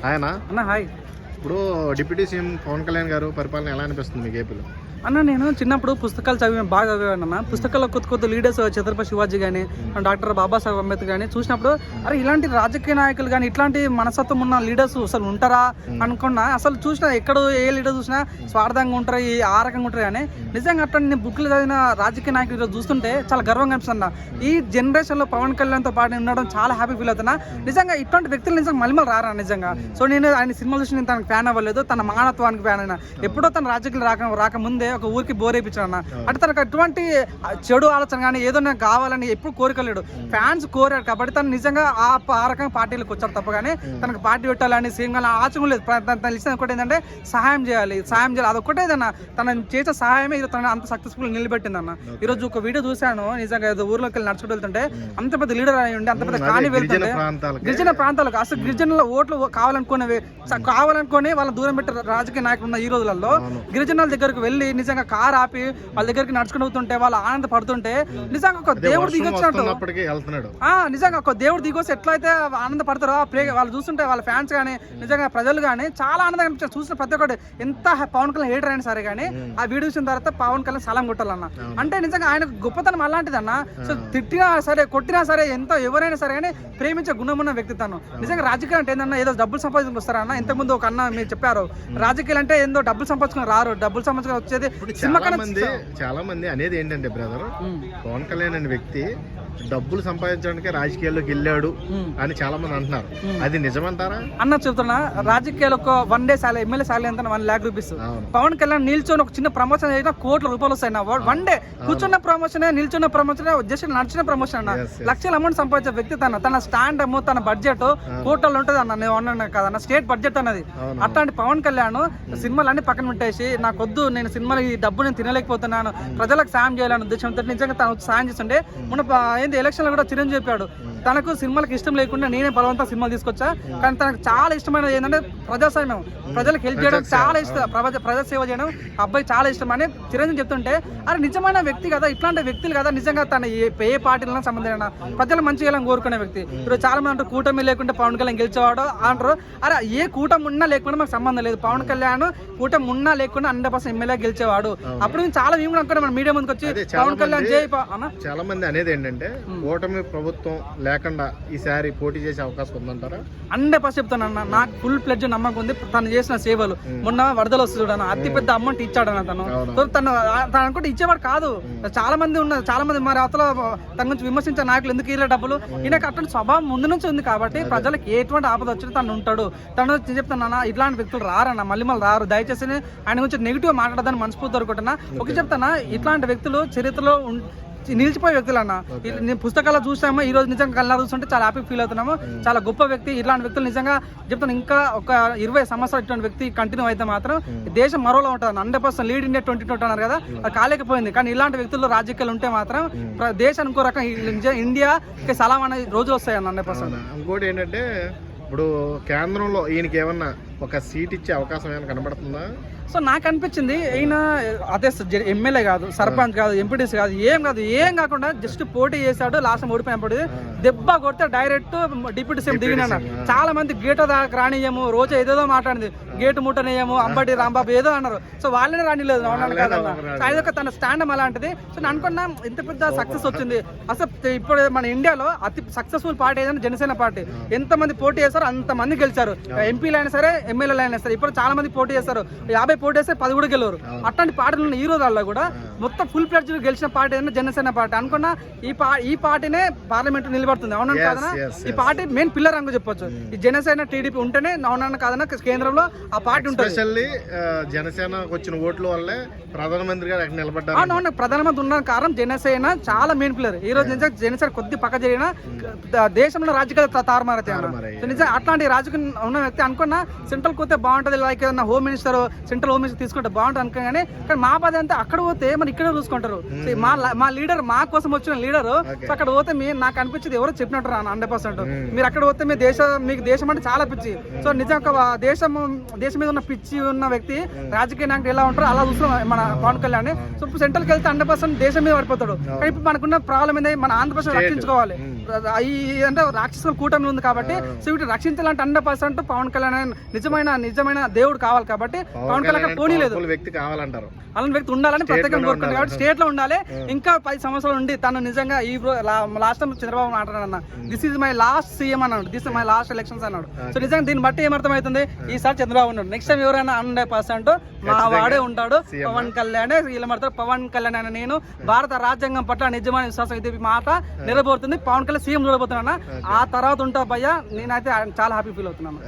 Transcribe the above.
ఆయన అన్న హాయ్. ఇప్పుడు డిప్యూటీ సీఎం పవన్ కళ్యాణ్ గారు పరిపాలన ఎలా అనిపిస్తుంది మీకు ఏపీలో? అన్న నేను చిన్నప్పుడు పుస్తకాలు బాగా చదివాను అన్న. పుస్తకాల్లో కొత్త లీడర్స్ ఛత్రపతి శివాజీ కానీ డాక్టర్ బాబాసాహెబ్ అంబేద్కర్ కానీ చూసినప్పుడు అరే ఇలాంటి రాజకీయ నాయకులు కానీ ఇట్లాంటి మనస్తత్వం ఉన్న లీడర్స్ అసలు ఉంటారా అనుకున్నా. అసలు చూసినా ఎక్కడ ఏ లీడర్ చూసినా స్వార్థంగా ఉంటారు, ఆ రకంగా ఉంటారు. కానీ నిజంగా అట్లా నేను బుక్లు చదివిన రాజకీయ నాయకులు చూస్తుంటే చాలా గర్వంగా అనిపిస్తున్నా. ఈ జనరేషన్లో పవన్ కళ్యాణ్తో పాటు ఉండడం చాలా హ్యాపీ ఫీల్ అవుతున్నా. నిజంగా ఇట్లాంటి వ్యక్తులు నిజంగా మళ్ళీ రారా నిజంగా. సో నేను ఆయన సినిమా చూసి నేను తనకు ఫ్యాన్ అవ్వలేదు, తన మానత్వానికి ఫ్యాన్ అయినా. ఎప్పుడో తన రాజకీయాలు రాకముందే ఒక ఊరికి బోర్ వేయించాడు అన్న. అంటే తనకు ఎటువంటి చెడు ఆలోచన కానీ ఏదో నాకు కావాలని ఎప్పుడు కోరికలేడు. ఫ్యాన్స్ కోరాడు కాబట్టి తను నిజంగా ఆ రకంగా పార్టీలకు వచ్చాడు తప్ప కానీ తనకు పార్టీ పెట్టాలని సీఎం ఆచరణ లేదు. తను ఇచ్చిన ఒకటి ఏంటంటే సహాయం చేయాలి. అదొక్కటేదన్న తను చేసే సహాయమే ఇది తన అంత సక్సెస్ఫుల్ నిలబెట్టిందన్న. ఈరోజు ఒక వీడియో చూశాను, నిజంగా ఏదో ఊర్లోకి వెళ్ళి నడుచుకుంటూ వెళ్తుంటే అంత పెద్ద లీడర్ అయి ఉండి అంత పెద్ద కానీ వెళ్తుంటే గిరిజన ప్రాంతాలకు అసలు గిరిజనుల ఓట్లు కావాలనుకుని వాళ్ళ దూరం పెట్టే రాజకీయ నాయకులు ఉన్న ఈ రోజులలో గిరిజనుల దగ్గరకు వెళ్ళి నిజంగా కార్ ఆపి వాళ్ళ దగ్గరికి నడుచుకుని అవుతుంటే వాళ్ళు ఆనందపడుతుంటే నిజంగా ఒక దేవుడు దిగొచ్చినట్టు నిజంగా ఒక దేవుడు దిగొచ్చి ఎట్లయితే ఆనందపడతారో వాళ్ళు చూస్తుంటే వాళ్ళ ఫ్యాన్స్ కానీ నిజంగా ప్రజలు కానీ చాలా ఆనందంగా అనిపించారు. చూసిన ప్రతి ఒక్కటి ఎంత పవన్ కళ్యాణ్ హేటర్ అయినా సరే కానీ ఆ వీడియో చూసిన తర్వాత పవన్ కళ్యాణ్ సలాం కొట్టాలన్న. అంటే నిజంగా ఆయన గొప్పతనం అలాంటిదన్న. సో తిట్టినా సరే కొట్టినా సరే ఎంతో ఎవరైనా సరే కానీ ప్రేమించే గుణం ఉన్న వ్యక్తిత్వం. నిజంగా రాజకీయం అంటే ఏంటన్నా ఏదో డబ్బులు సంపాదించుకు వస్తారన్న. ఇంతకుముందు ఒక అన్న మీరు చెప్పారు రాజకీయాలు అంటే ఏందో డబ్బులు సంపాదించుకుని రారు, డబ్బులు సంపాదించుకుని వచ్చేది. చాలా మంది అనేది ఏంటంటే బ్రదర్, పవన్ కళ్యాణ్ అనే వ్యక్తి డబ్బులు సంపాదించడానికి రాజకీయాల్లోకి వెళ్ళాడు అని చాలా మంది అంటున్నారు. అది నిజమంటారా అన్న? చెప్తున్నా, రాజకీయాలు ఒక 1 డే సాలరీ, ఎమ్మెల్యే సాలరీ ఎంత 1 lakh రూపీస్. పవన్ కళ్యాణ్ నిల్చొని ఒక చిన్న ప్రమోషన్ చేసినా కోట్ల రూపాయలు వస్తాయి. 1 డే కూర్చున్న ప్రమోషన్, నిల్చున్న ప్రమోషన్, జస్ట్ నడిచిన ప్రమోషన్ అన్న. లక్షల అమౌంట్ సంపాదించే వ్యక్తి తన స్టాండ్ అమ్ము, తన బడ్జెట్ కోట్లలో ఉంటుంది అన్న. నేను అన్నా కదన్న, స్టేట్ బడ్జెట్ అన్నది. అట్లాంటి పవన్ కళ్యాణ్ సినిమాలు అన్ని పక్కన పెట్టేసి నాకొద్దు, నేను సినిమాలు ఈ డబ్బు నేను తినలేకపోతున్నాను, ప్రజలకు సాయం చేయాలని ఉద్దేశంతో నిజంగా తను సాయం చేస్తుంటే మొన్న ఏంటి ఎలక్షన్ లో కూడా చిరంజీవి చెప్పాడు తనకు సినిమాలకు ఇష్టం లేకుండా నేనే బలవంతంగా సినిమాలు తీసుకొచ్చా. కానీ తనకు చాలా ఇష్టమైనది ఏంటంటే ప్రజాస్వామ్యం, ప్రజలకు హెల్ప్ చేయడం చాలా ఇష్టం, ప్రజాసేవ చేయడం అబ్బాయి చాలా ఇష్టం అని చిరంజీవి చెప్తుంటే అరే నిజమైన వ్యక్తి కదా, ఇట్లాంటి వ్యక్తులు కదా నిజంగా తన ఏ పార్టీలైనా సంబంధం ప్రజలు మంచిగా కోరుకునే వ్యక్తి. ఇప్పుడు చాలా మంది అంటారు కూటమి లేకుంటే పవన్ కళ్యాణ్ గెలిచేవాడు అంటారు. అరే ఏ కూటమి ఉన్నా లేకుండా మాకు సంబంధం లేదు, పవన్ కళ్యాణ్ కూటమి ఉన్నా లేకుండా 100% ఎమ్మెల్యే గెలిచేవాడు. అప్పుడు మేము చాలా మేము అనుకున్నాం మన మీడియా ముందుకు వచ్చి పవన్ కళ్యాణ్ చాలా మంది అనేది ఏంటంటే కూటమి ప్రభుత్వం లేకుండా ఈసారి పోటీ చేసే అవకాశం ఉందంటారా? 100% చెప్తానన్న. నాకు ఫుల్ ప్లెడ్జ్ నమ్మకం ఉంది. తను చేసిన సేవలు, మొన్న వరదలు వస్తుంది అతి పెద్ద అమౌంట్ ఇచ్చాడన్న తను అనుకుంటే ఇచ్చేవాడు కాదు. చాలా మంది ఉన్నారు, చాలా మంది మరి అవతల తన గురించి విమర్శించే నాయకులు ఎందుకు ఇయ్యలే డబ్బులు. ఈయనకు అటువంటి స్వభావం ముందు నుంచి ఉంది కాబట్టి ప్రజలకు ఎటువంటి ఆపద వచ్చినా తను ఉంటాడు. తను చెప్తానన్నా ఇట్లాంటి వ్యక్తులు రారన్న, మళ్ళీ రారు. దయచేసి ఆయన గురించి నెగిటివ్ మాట్లాడదని మనస్ఫూర్తి అనుకుంటున్నా. ఒక చెప్తానా, ఇట్లాంటి వ్యక్తులు చరిత్రలో నిలిచిపోయే వ్యక్తులు అన్న. నేను పుస్తకాలు చూసాము, ఈ రోజు నిజంగా కళ్ళ చూస్తుంటే చాలా హ్యాపీ ఫీల్ అవుతున్నాము. చాలా గొప్ప వ్యక్తి. ఇలాంటి వ్యక్తులు నిజంగా చెప్తాను, ఇంకా ఒక 20 సంవత్సరాలు ఇటువంటి వ్యక్తి కంటిన్యూ అయితే మాత్రం దేశం మరోలో ఉంటుంది. 100% లీడ్ ఇండియా 2020 అన్నారు కదా, అది కాలేకపోయింది. కానీ ఇలాంటి వ్యక్తులు రాజకీయాలు ఉంటే మాత్రం దేశానికి ఇంకో రకం ఇండియాకి సలాం అనే రోజులు వస్తాయన్న 100%. ఇంకోటి ఏంటంటే ఇప్పుడు కేంద్రంలో ఈయనకి ఏమన్నా ఒక సీట్ ఇచ్చే అవకాశం ఏమైనా కనబడుతుందా? సో నాకు అనిపించింది ఈయన అదే ఎమ్మెల్యే కాదు, సర్పంచ్ కాదు, ఎంపీటీసీ కాదు, ఏం కాకుండా జస్ట్ పోటీ చేశాడు. లాస్ట్ ఓడిపోయినప్పుడు దెబ్బ కొడితే డైరెక్ట్ డిప్యూటీ సీఎం దిగిన. చాలా మంది గేట్ దాకా రానియము, రోజు ఏదేదో మాట్లాడింది, గేటు ముట్టనేయము, అంబటి రాంబాబు ఏదో అన్నారు. సో వాళ్ళనే రానిలేదు అవునాను కాదన్న. అదొక తన స్టాండ్ అలాంటిది. సో నేను అనుకున్నా ఇంత పెద్ద సక్సెస్ వచ్చింది. అసలు ఇప్పుడు మన ఇండియాలో అతి సక్సెస్ఫుల్ పార్టీ ఏదైనా జనసేన పార్టీ. ఎంతమంది పోటీ చేస్తారో అంతమంది గెలిచారు. ఎంపీలు అయినా సరే, ఎమ్మెల్యేలు అయినా సరే. ఇప్పుడు చాలా మంది పోటీ చేస్తారు, 50 పోటీ చేస్తే 10 కూడా గెలవరు. అట్లాంటి పార్టీలు ఉన్న ఈ రోజుల్లో కూడా మొత్తం ఫుల్ ఫ్లెడ్జ్ గెలిచిన పార్టీ ఏదైనా జనసేన పార్టీ. అనుకున్నా ఈ పార్టీనే పార్లమెంట్ నిలబడుతుంది అవునన్నా కాదన్నా. ఈ పార్టీ మెయిన్ పిల్లర్ అని చెప్పొచ్చు. ఈ జనసేన టీడీపీ ఉంటేనే అవునన్నా కాదన్నా కేంద్రంలో ఆ పార్టీ ఉంటుంది. జనసేన వచ్చిన ఓట్ల వల్లే ప్రధానమంత్రి గారు నిలబడ్డారు. అవునవును, ప్రధానమంత్రి ఉన్న కారణం జనసేన చాలా మెయిన్ పిల్లర్. ఈ రోజు నిజంగా జనసేన కొద్ది పక్క జరిగిన దేశంలో రాజకీయ తారుమారైతే నిజంగా అట్లాంటి రాజకీయ ఉన్న వ్యక్తి. అనుకున్నా సెంట్రల్ పోతే బాగుంటుంది, like home minister, central home minister తీసుకుంటే బాగుంటుంది అనుకోగానే. కానీ మా బాధ అంతా అక్కడ పోతే మన ఇక్కడే చూసుకుంటారు. మా లీడర్ మా కోసం వచ్చిన లీడర్ అక్కడ పోతే నాకు అనిపించింది ఎవరో చెప్పినట్టు 100%. మీరు అక్కడ పోతే మీకు దేశం అంటే చాలా పిచ్చి. సో నిజంగా దేశం మీద ఉన్న పిచ్చి ఉన్న వ్యక్తి రాజకీయ నాయకుడు ఎలా ఉంటారో అలా చూస్తున్నాం మన పవన్ కళ్యాణ్. సో ఇప్పుడు సెంట్రల్కి వెళ్తే 100% దేశం మీద పడిపోతాడు. కానీ ఇప్పుడు మనకున్న ప్రాబ్లం ఏంటంటే మన ఆంధ్రప్రదేశ్ రక్షించుకోవాలి. ఈ అంటే రాక్షసుల కూటమి ఉంది కాబట్టి సో వీటిని రక్షించాలంటే 100% పవన్ కళ్యాణ్ నిజమైన దేవుడు కావాలి కాబట్టి పవన్ కళ్యాణ్ పోనీ లేదు వ్యక్తి కావాలంటారు, అలాంటి వ్యక్తి ఉండాలని ప్రత్యేకంగా కోరుకుంటారు కాబట్టి స్టేట్ లో ఉండాలి. ఇంకా 10 సంవత్సరాలు ఉండి తను నిజంగా ఈ లాస్ట్ టైం చంద్రబాబు మాట్లాడారన్న this is my last CM అన్నాడు, దిస్ మై లాస్ట్ ఎలక్షన్స్ అన్నాడు. సో నిజంగా దీన్ని బట్టి ఏమర్థమవుతుంది, ఈసారి చంద్రబాబు ఉన్నాడు, నెక్స్ట్ టైం ఎవరైనా 100% మా వాడే ఉంటాడు పవన్ కళ్యాణ్. వీళ్ళ మాత్రం పవన్ కళ్యాణ్ అని నేను భారత రాజ్యాంగం పట్ల నిజమైన విశ్వాసం ఇది మాట నిలబోతుంది. పవన్ కళ్యాణ్ సీఎం చూడబోతున్నా, ఆ తర్వాత ఉంటా భయ్యా. నేనైతే చాలా హ్యాపీ ఫీల్ అవుతున్నాను.